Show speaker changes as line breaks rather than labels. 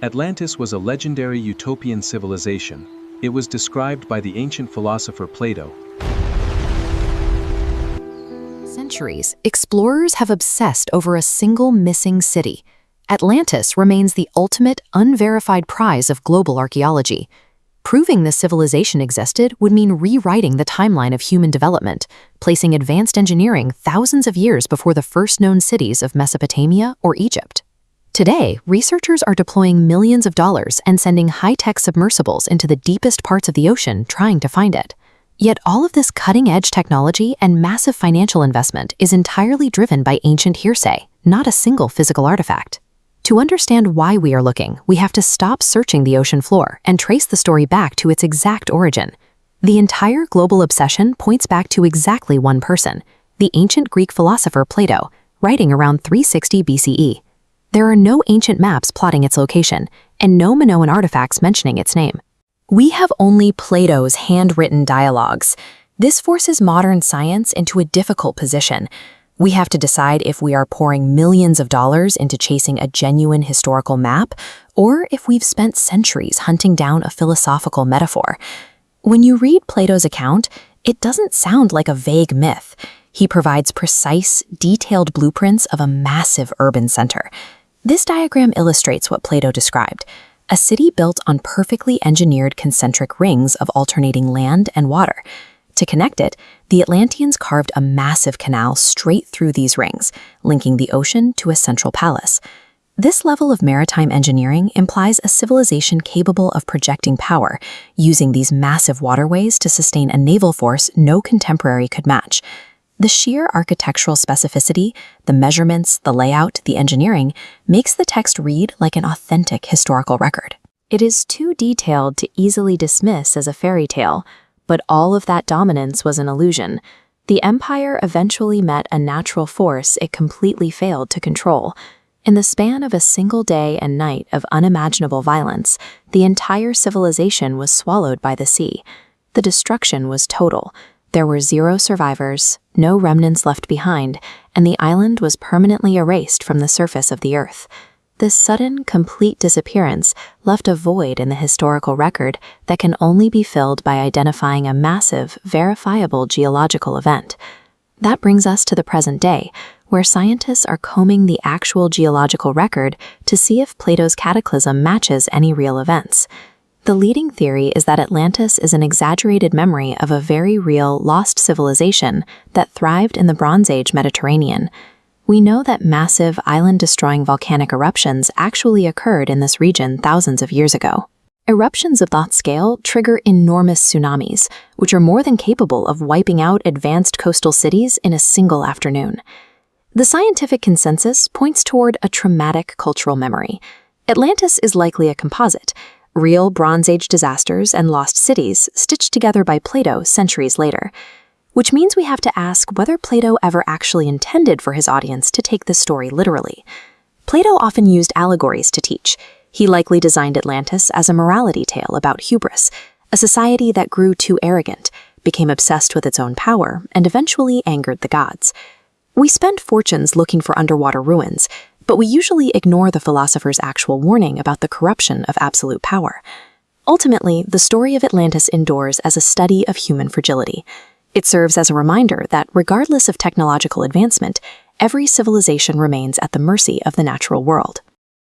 Atlantis was a legendary utopian civilization. It was described by the ancient philosopher Plato.
Centuries, explorers have obsessed over a single missing city. Atlantis remains the ultimate, unverified prize of global archaeology. Proving this civilization existed would mean rewriting the timeline of human development, placing advanced engineering thousands of years before the first known cities of Mesopotamia or Egypt. Today, researchers are deploying millions of dollars and sending high-tech submersibles into the deepest parts of the ocean trying to find it. Yet all of this cutting-edge technology and massive financial investment is entirely driven by ancient hearsay, not a single physical artifact. To understand why we are looking, we have to stop searching the ocean floor and trace the story back to its exact origin. The entire global obsession points back to exactly one person, the ancient Greek philosopher Plato, writing around 360 BCE. There are no ancient maps plotting its location, and no Minoan artifacts mentioning its name. We have only Plato's handwritten dialogues. This forces modern science into a difficult position. We have to decide if we are pouring millions of dollars into chasing a genuine historical map, or if we've spent centuries hunting down a philosophical metaphor. When you read Plato's account, it doesn't sound like a vague myth. He provides precise, detailed blueprints of a massive urban center. This diagram illustrates what Plato described: a city built on perfectly engineered concentric rings of alternating land and water. To connect it, the Atlanteans carved a massive canal straight through these rings, linking the ocean to a central palace. This level of maritime engineering implies a civilization capable of projecting power, using these massive waterways to sustain a naval force no contemporary could match. The sheer architectural specificity, the measurements, the layout, the engineering, makes the text read like an authentic historical record. It is too detailed to easily dismiss as a fairy tale, but all of that dominance was an illusion. The empire eventually met a natural force it completely failed to control. In the span of a single day and night of unimaginable violence, the entire civilization was swallowed by the sea. The destruction was total. There were 0 survivors, no remnants left behind, and the island was permanently erased from the surface of the earth. This sudden, complete disappearance left a void in the historical record that can only be filled by identifying a massive, verifiable geological event. That brings us to the present day, where scientists are combing the actual geological record to see if Plato's cataclysm matches any real events. The leading theory is that Atlantis is an exaggerated memory of a very real, lost civilization that thrived in the Bronze Age Mediterranean. We know that massive, island-destroying volcanic eruptions actually occurred in this region thousands of years ago. Eruptions of that scale trigger enormous tsunamis, which are more than capable of wiping out advanced coastal cities in a single afternoon. The scientific consensus points toward a traumatic cultural memory. Atlantis is likely a composite, real Bronze Age disasters and lost cities stitched together by Plato centuries later. Which means we have to ask whether Plato ever actually intended for his audience to take this story literally. Plato often used allegories to teach. He likely designed Atlantis as a morality tale about hubris, a society that grew too arrogant, became obsessed with its own power, and eventually angered the gods. We spend fortunes looking for underwater ruins, but we usually ignore the philosopher's actual warning about the corruption of absolute power. Ultimately, the story of Atlantis endures as a study of human fragility. It serves as a reminder that, regardless of technological advancement, every civilization remains at the mercy of the natural world.